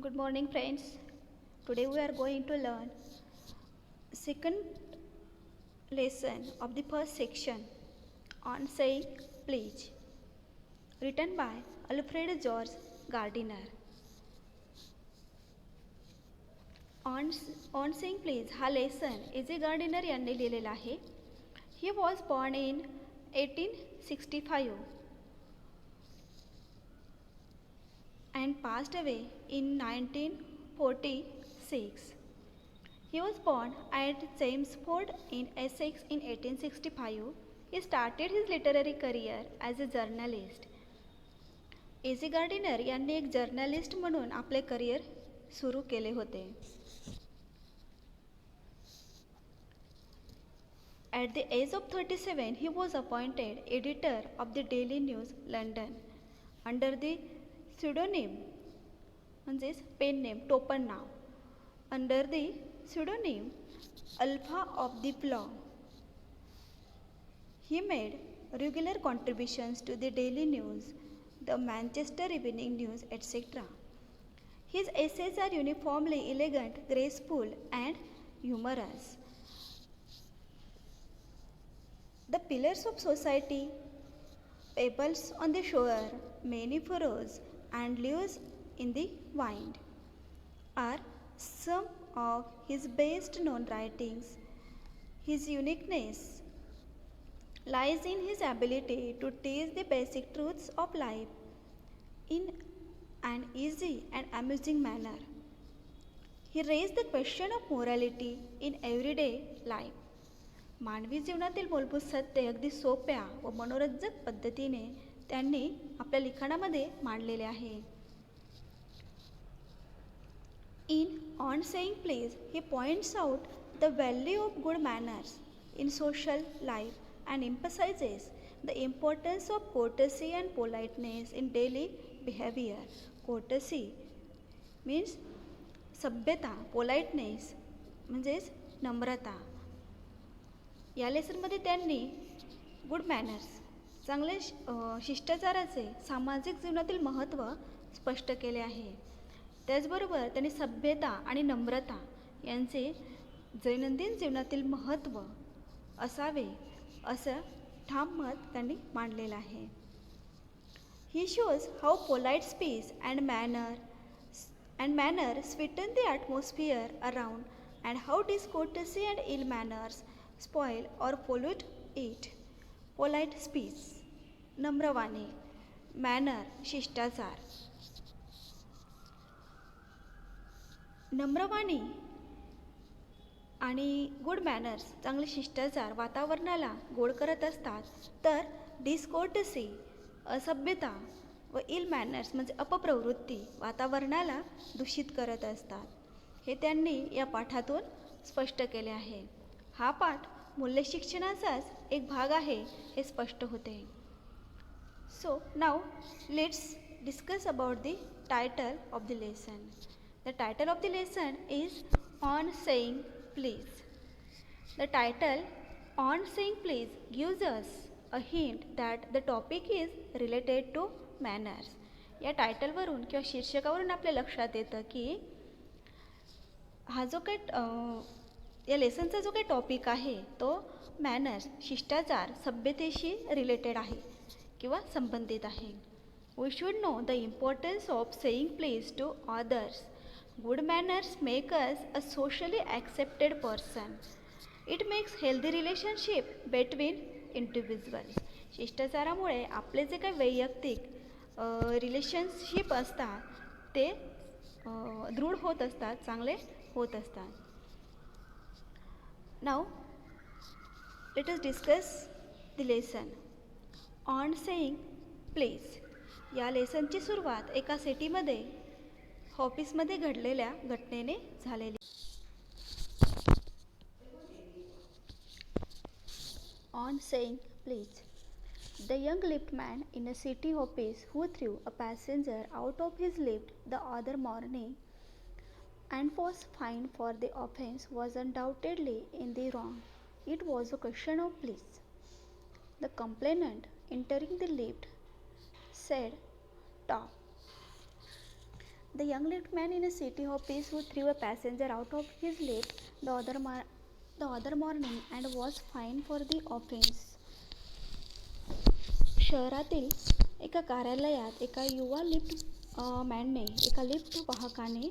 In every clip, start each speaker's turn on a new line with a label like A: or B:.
A: Good morning friends. Today we are going to learn second lesson of the first section on saying please, written by Alfred George Gardiner. On saying please हा lesson A.J. Gardiner यांनी लिहिलेला आहे. He was born in 1865 and passed away in 1946. He was born at Chelmsford in Essex in 1865. He started his literary career as a journalist. A.J. Gardiner यांनी एक journalist म्हणून आपले career सुरू केले होते. At the age of 37, he was appointed editor of the Daily News, London, under the pseudonym, म्हणजेच pen name, टोपण नाव, under the pseudonym Alpha of the Law. He made regular contributions to the Daily News, the Manchester Evening News, etc. His essays are uniformly elegant, graceful, and humorous. The Pillars of Society, Pebbles on the Shore, Many Furrows, and Leaves in the Wind are some of his best known writings. His uniqueness lies in his ability to teach the basic truths of life in an easy and amusing manner. He raised the question of morality in everyday life. मानवी जीवनातील मूलभूत सत्य अगदी सोप्या व मनोरंजक पद्धतीने त्यांनी आपल्या लिखाणामध्ये मांडलेले आहे. In On Saying Please, he points out the value of good manners in social life and emphasizes the importance of courtesy and politeness in daily behavior. Courtesy means सभ्यता, politeness म्हणजेच नम्रता. या लेसनमध्ये त्यांनी गुड मॅनर्स, चांगले शिष्टाचाराचे सामाजिक जीवनातील महत्त्व स्पष्ट केले आहे. त्याचबरोबर त्यांनी सभ्यता आणि नम्रता यांचे दैनंदिन जीवनातील महत्त्व असावे असं ठाम मत त्यांनी मांडलेलं आहे. He shows how polite speech and manner sweeten the atmosphere around and how discourtesy and ill manners spoil or pollute it. Polite speech, नम्रवाणी, manner, शिष्टाचार. नम्रवाणी आणि गुड मॅनर्स, चांगले शिष्टाचार वातावरणाला गोड करत असतात, तर डिसकोर्टसी, असभ्यता व इल मॅनर्स म्हणजे अपप्रवृत्ती वातावरणाला दूषित करत असतात. हे त्यांनी या पाठातून स्पष्ट केले आहे. हा पाठ मूल्य शिक्षणाचाच एक भाग आहे हे स्पष्ट होते. So now let's discuss about the title of the lesson. The title of the lesson is on saying please. The title on saying please gives us a hint that the topic is related to manners. या टायटलवरून किंवा शीर्षकावरून आपल्या लक्षात येतं की हा जो काही या लेसनचा जो काही टॉपिक आहे तो मॅनर्स, शिष्टाचार, सभ्यतेशी रिलेटेड आहे किंवा संबंधित आहे. We should know the importance of saying please to others. Good manners make us a socially accepted person. It makes healthy relationship between individuals. शिष्टाचारामुळे आपले जे काही वैयक्तिक रिलेशनशिप असतात ते दृढ होत असतात, चांगले होत असतात. Now let us discuss the lesson on saying please. या लेसनची सुरुवात एका सिटीमध्ये ऑफिसमध्ये घडलेल्या घटनेने झालेली. On saying please. The young liftman in a city office who threw a passenger out of his lift the other morning and was fined for the offense was undoubtedly in the wrong. It was a question of please. The complainant, entering the lift, said, "Top." The young liftman in a city of peace who threw a passenger out of his lift the other morning and was fined for the offense. शहरातील एका कार्यालयात एका युवा मॅनने एका lift वाहकाने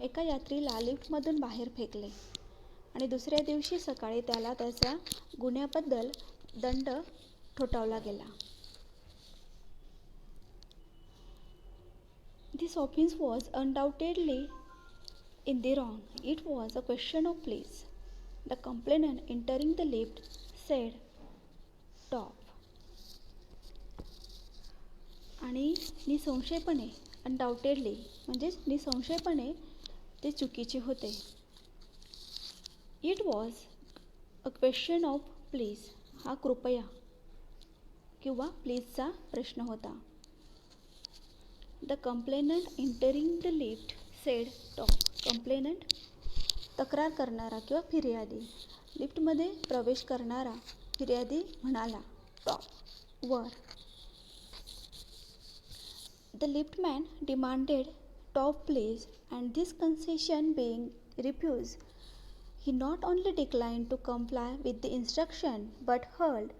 A: एका यात्रीला लिफ्टमधून बाहेर फेकले आणि दुसऱ्या दिवशी सकाळी त्याला त्याच्या गुन्ह्याबद्दल दंड ठोठावला गेला. This offense was undoubtedly in the wrong. It was a question of place. The complainant entering the lift said, "Top." आणि निसंशयपणे अनडाउटेडली म्हणजेच निसंशयपणे ते चुकीचे होते. It was a question of please. हा कृपया किंवा प्लीजचा प्रश्न होता. The complainant entering the lift sed top. Complainant तक्रार करणारा किंवा फिर्यादी. लिफ्टमध्ये प्रवेश करणारा फिर्यादी म्हणाला टॉप वर. The liftman demanded top please, and this concession being refused, he not only declined to comply with the instruction but hurled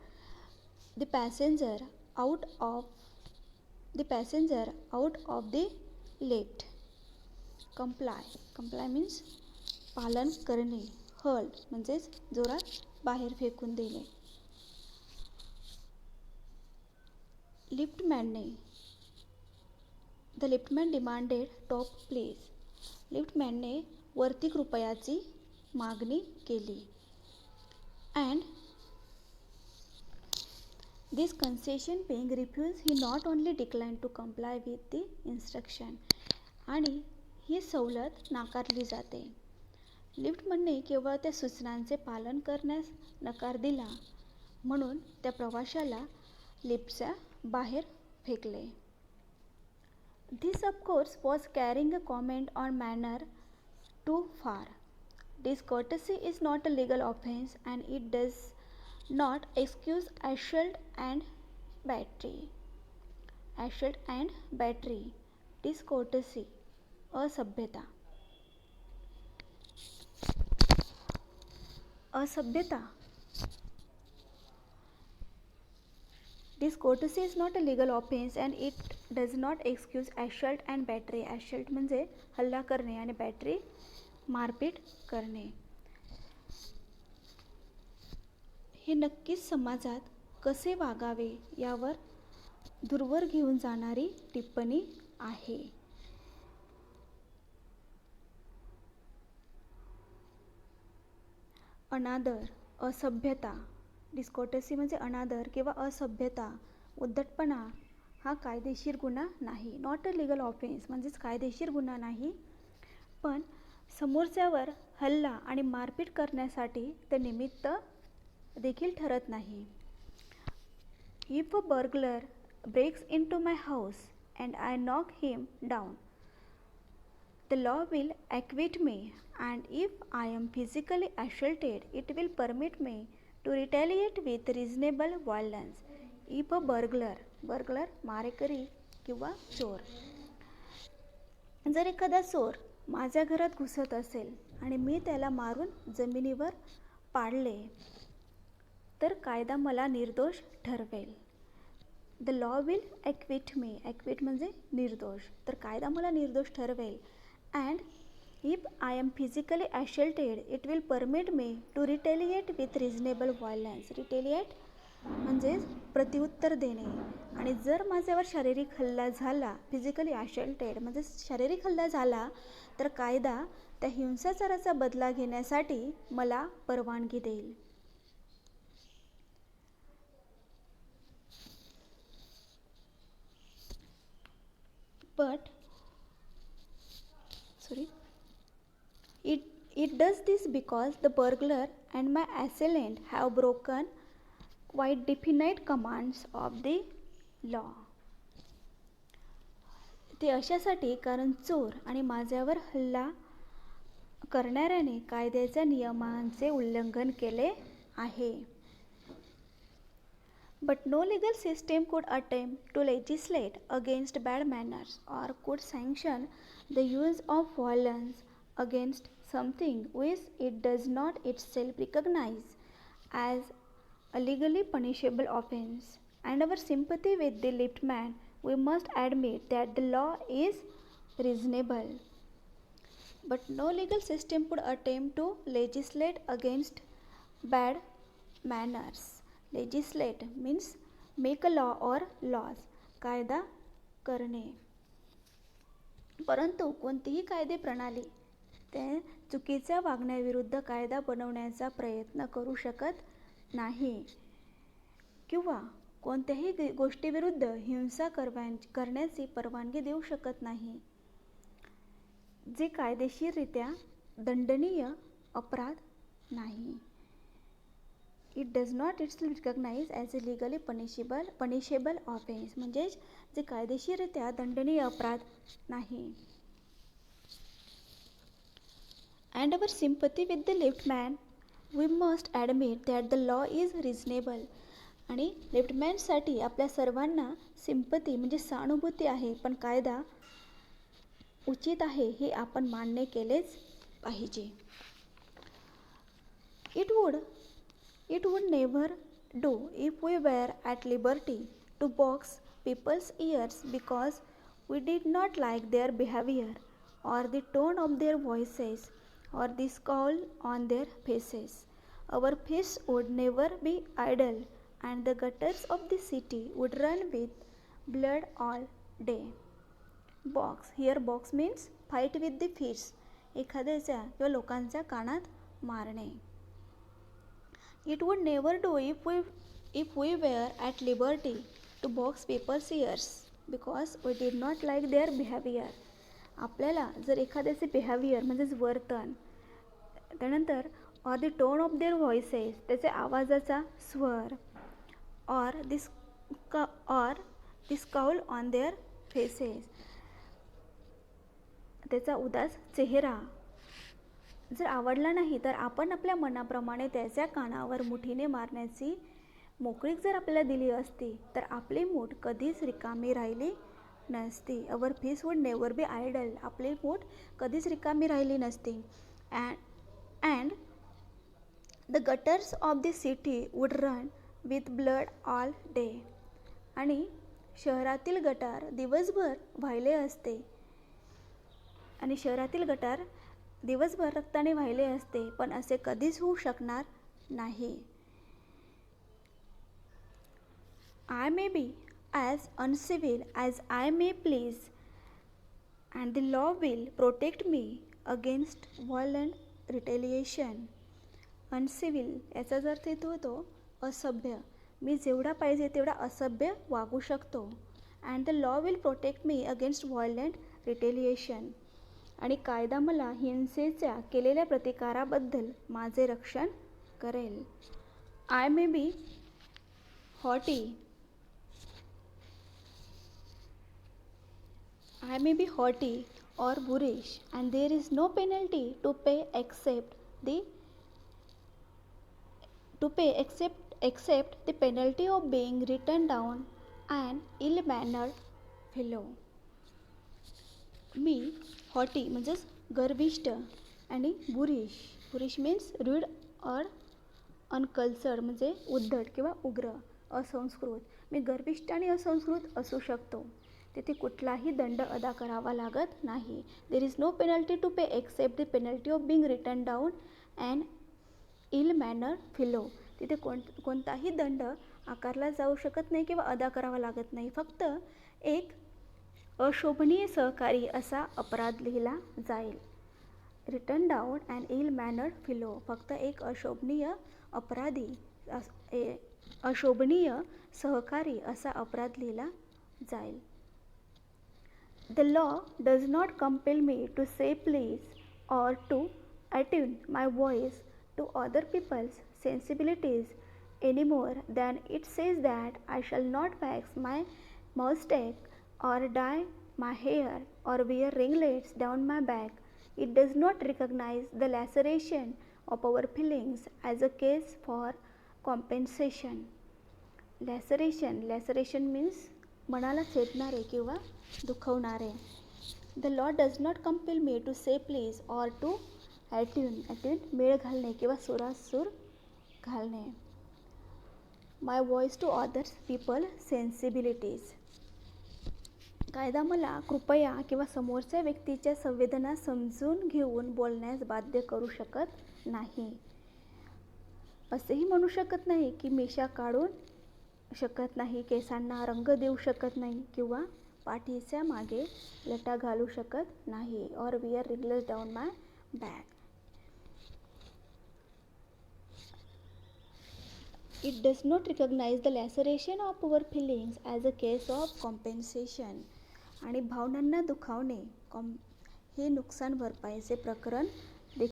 A: the passenger out of the lift. Comply means पालन करणे. hurled म्हणजेच जोरात बाहेर फेकून देणे. The liftman demanded top please. लिफ्टमॅनने वरती कृपयाची मागणी केली. And this concession being refused, he not only declined to comply with the instruction. आणि ही सवलत नाकारली जाते. लिफ्टमॅनने केवळ त्या सूचनांचे पालन करण्यास नकार दिला म्हणून त्या प्रवाशाला लिफ्टच्या बाहेर फेकले. This of course was carrying a comment on manner too far. Discourtesy is not a legal offense and it does not excuse assault and battery. Discourtesy, असभ्यता. Discourtesy is not a legal offense and it does not excuse assault and battery. Assault म्हणजे हल्ला करणे आणि battery मारपीट करणे. हे नक्कीच समाजात कसे वागावे यावर दूरवर घेऊन जाणारी टिप्पणी आहे. अनादर, असभ्यता. डिस्कोर्टसी म्हणजे अनादर किंवा असभ्यता, उद्धटपणा हा कायदेशीर गुन्हा नाही. नॉट अ लिगल ऑफेन्स म्हणजेच कायदेशीर गुन्हा नाही, पण समोरच्यावर हल्ला आणि मारपीट करण्यासाठी ते निमित्त देखील ठरत नाही. If a burglar breaks into my house and I knock him down, the law will acquit me, and if I am physically assaulted, it will permit me to retaliate with reasonable violence. If a burglar मारेकरी किंवा चोर. जर एखादा चोर माझ्या घरात घुसत असेल आणि मी त्याला मारून जमिनीवर पाडले तर कायदा मला निर्दोष ठरवेल. The law will acquit me. acquit म्हणजे निर्दोष. तर कायदा मला निर्दोष ठरवेल. And if I am physically assaulted, it will permit me to retaliate with reasonable violence. Retaliate म्हणजे प्रत्युत्तर देणे. आणि जर माझ्यावर शारीरिक हल्ला झाला, फिजिकली assaulted म्हणजे शारीरिक हल्ला झाला, तर कायदा त्या हिंसाचाराचा बदला घेण्यासाठी मला परवानगी देईल. It does this because the burglar and my assailant have broken quite definite commands of the law. ते अशासाठी कारण चोर आणि माझ्यावर हल्ला करणाऱ्याने कायद्याच्या नियमांचे उल्लंघन केले आहे. But no legal system could attempt to legislate against bad manners or could sanction the use of violence against something which it does not itself recognize as a legally punishable offense. And our sympathy with the lift man, we must admit that the law is reasonable. But no legal system could attempt to legislate against bad manners. Legislate means make a law or laws. कायदा करणे. परंतु कोणतीही कायदे प्रणाली ते चुकीच्या वागण्याविरुद्ध कायदा बनवण्याचा प्रयत्न करू शकत नाही किंवा कोणत्याही गोष्टीविरुद्ध हिंसा करण्याची परवानगी देऊ शकत नाही जे कायदेशीररित्या दंडनीय अपराध नाही. It does not itself recognise as a legally punishable offence म्हणजेच जे कायदेशीररित्या दंडनीय अपराध नाही. And our sympathy with the liftman we must admit that the law is reasonable. आणि लिफ्टमॅनसाठी आपल्या सर्वांना सिम्पथी म्हणजे सहानुभूती आहे, पण कायदा उचित आहे हे आपण मान्य केलेच पाहिजे. It would never do if we were at liberty to box people's ears because we did not like their behavior or the tone of their voices or the scowl on their faces. Our fists would never be idle and the gutters of the city would run with blood all day. Box, here box means fight with the fists. एखाद्याच्या किंवा लोकांच्या कानात मारणे. It would never do if we were at liberty to box people's ears because we did not like their behavior. आपल्याला जर एखाद्याचे behaviour म्हणजेच वर्तन, त्यानंतर or the tone of their voices त्याचे आवाजाचा स्वर or the scowl on their faces त्याचा उदास चेहरा जर आवडला नाही तर आपण आपल्या मनाप्रमाणे त्याच्या कानावर मुठीने मारण्याची मोकळीक जर आपल्याला दिली असती तर आपली मूठ कधीच रिकामी राहिली नसती. Our fists would never be idle. आपली मूठ कधीच रिकामी राहिली नसती. And the gutters of the city would run with blood all day. आणि शहरातील गटार दिवसभर वाहिले असते आणि शहरातील गटार दिवसभर रक्ताने वाहिले असते, पण असे कधीच होऊ शकणार नाही. I may be as uncivil as I may please and the law will protect me against violent retaliation. Uncivil याचा जर अर्थ होतो असभ्य. मी जेवढा पाहिजे तेवढा असभ्य वागू शकतो. and the law will protect me against violent retaliation. आणि कायदा मला हिंसेच्या केलेल्या प्रतिकाराबद्दल माझे रक्षण करेल. I may be haughty or boorish and there is no penalty to pay except the penalty of being written down an ill-mannered fellow. मी haughty म्हणजेच गर्विष्ठ आणि boorish means rude or uncultured म्हणजे उद्धट किंवा उग्र, असंस्कृत. मी गर्विष्ठ आणि असंस्कृत असू शकतो. तिथे कुठलाही दंड अदा करावा लागत नाही. There is no penalty to pay except the penalty of being written down and ill mannered fellow. तिथे कोणताही दंड आकारला जाऊ शकत नाही किंवा अदा करावा लागत नाही. फक्त एक अशोभनीय सहकारी असा अपराध लिहिला जाईल. Written down and ill mannered fellow, फक्त एक अशोभनीय सहकारी असा अपराध लिहिला जाईल. The law does not compel me to say please or to attune my voice to other people's sensibilities any more than it says that I shall not wax my mustache or dye my hair or wear ringlets down my back. It does not recognize the laceration of our feelings as a case for compensation. Laceration means मनाला छेदणारे किंवा दुखवणारे. The law does not compel me to say please or to attune मेळ घालणे किंवा सुरात सूर घालणे. My voice to others people sensibilities. कायदा मला कृपया किंवा समोरच्या व्यक्तीच्या संवेदना समजून घेऊन बोलण्यास बाध्य करू शकत नाही. असेही म्हणू शकत नाही की मिशा काढून शकत नाही, केसांना रंग देऊ शकत नाही किंवा पाठीच्या मागे लटा घालू शकत नाही. Or wear ringlets down my back. It does not recognise the laceration of our feelings as a case of compensation. आणि भावनांना दुखावणे हे नुकसान भरपाईचे प्रकरण